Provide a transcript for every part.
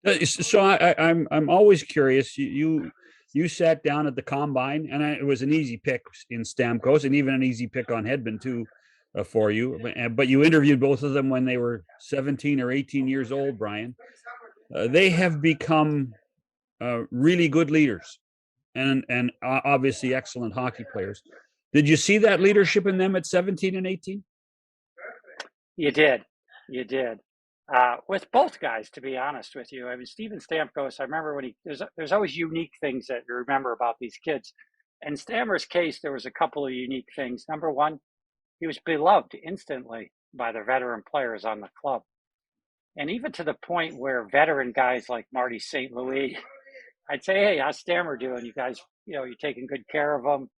So I'm always curious. You sat down at the combine, and it was an easy pick in Stamkos, and even an easy pick on Hedman too, for you. But you interviewed both of them when they were 17 or 18 years old, Brian. They have become really good leaders, and obviously excellent hockey players. Did you see that leadership in them at 17 and 18? You did. You did. With both guys, to be honest with you. I mean, Steven Stamkos, I remember when there's always unique things that you remember about these kids. In Stammer's case, there was a couple of unique things. Number one, he was beloved instantly by the veteran players on the club. And even to the point where veteran guys like Marty St. Louis, I'd say, hey, how's Stammer doing? You guys, you're taking good care of him.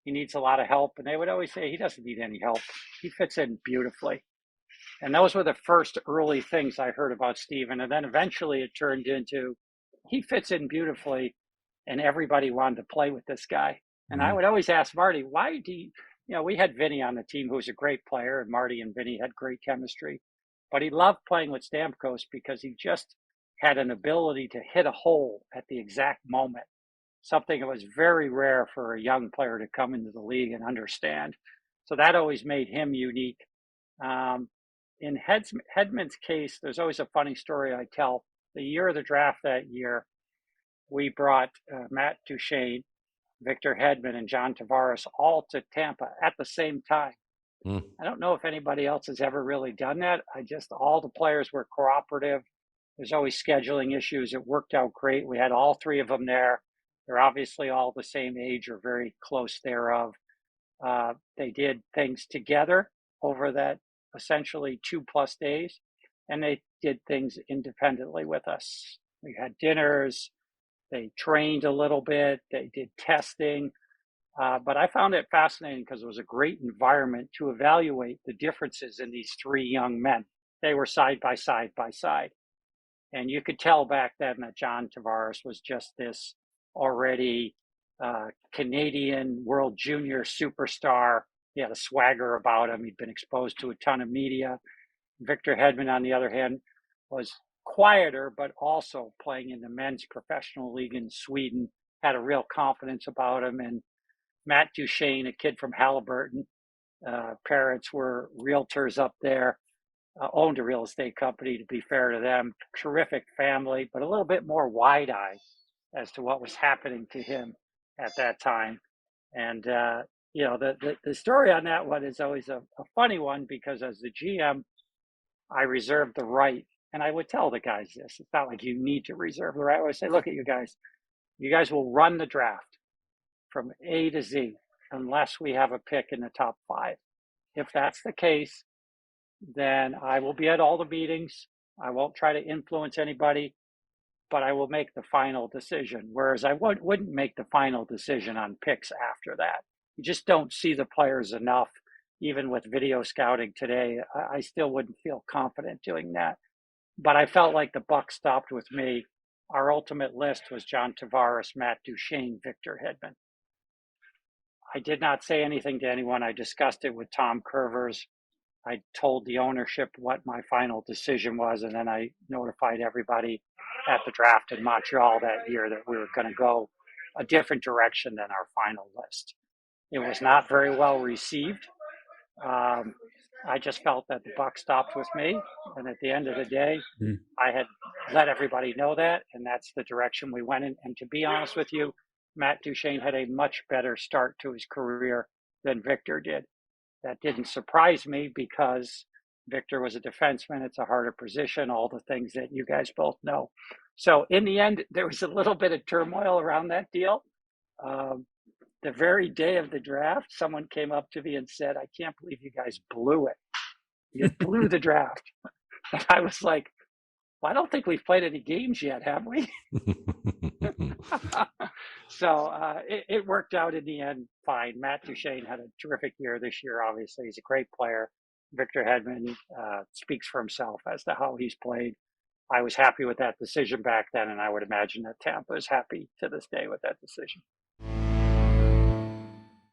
He needs a lot of help. And they would always say, he doesn't need any help. He fits in beautifully. And those were the first early things I heard about Steven. And then eventually it turned into he fits in beautifully and everybody wanted to play with this guy. And I would always ask Marty, why do we had Vinny on the team who was a great player, and Marty and Vinny had great chemistry. But he loved playing with Stamkos because he just had an ability to hit a hole at the exact moment, something that was very rare for a young player to come into the league and understand. So that always made him unique. In Hedman's case, there's always a funny story I tell. The year of the draft that year, we brought Matt Duchene, Victor Hedman, and John Tavares all to Tampa at the same time. I don't know if anybody else has ever really done that. All the players were cooperative. There's always scheduling issues. It worked out great. We had all three of them there. They're obviously all the same age or very close thereof. They did things together over that essentially 2+ days, and they did things independently with us. We had dinners, they trained a little bit, they did testing, but I found it fascinating because it was a great environment to evaluate the differences in these three young men. They were side by side by side, and you could tell back then that John Tavares was just this already Canadian World Junior superstar. He had a swagger about him. He'd been exposed to a ton of media. Victor Hedman, on the other hand, was quieter, but also playing in the men's professional league in Sweden, had a real confidence about him. And Matt Duchene, a kid from Halliburton, parents were realtors up there, owned a real estate company, to be fair to them. Terrific family, but a little bit more wide-eyed as to what was happening to him at that time. And the story on that one is always a funny one, because as the GM, I reserved the right, and I would tell the guys this. It's not like you need to reserve the right. I would say, look at you guys will run the draft from A to Z unless we have a pick in the top 5. If that's the case, then I will be at all the meetings. I won't try to influence anybody, but I will make the final decision. Whereas I wouldn't make the final decision on picks after that. You just don't see the players enough. Even with video scouting today, I still wouldn't feel confident doing that. But I felt like the buck stopped with me. Our ultimate list was John Tavares, Matt Duchene, Victor Hedman. I did not say anything to anyone. I discussed it with Tom Curvers. I told the ownership what my final decision was, and then I notified everybody at the draft in Montreal that year that we were going to go a different direction than our final list. It was not very well received. I just felt that the buck stopped with me, and at the end of the day, I had let everybody know that, and that's the direction we went in. And to be honest with you, Matt Duchene had a much better start to his career than Victor did. That didn't surprise me because Victor was a defenseman. It's a harder position, all the things that you guys both know. So in the end, there was a little bit of turmoil around that deal. The very day of the draft, someone came up to me and said, I can't believe you guys blew it. You blew the draft. And I was like, well, I don't think we've played any games yet, have we? So it worked out in the end fine. Matt Duchene had a terrific year this year, obviously. He's a great player. Victor Hedman speaks for himself as to how he's played. I was happy with that decision back then, and I would imagine that Tampa is happy to this day with that decision.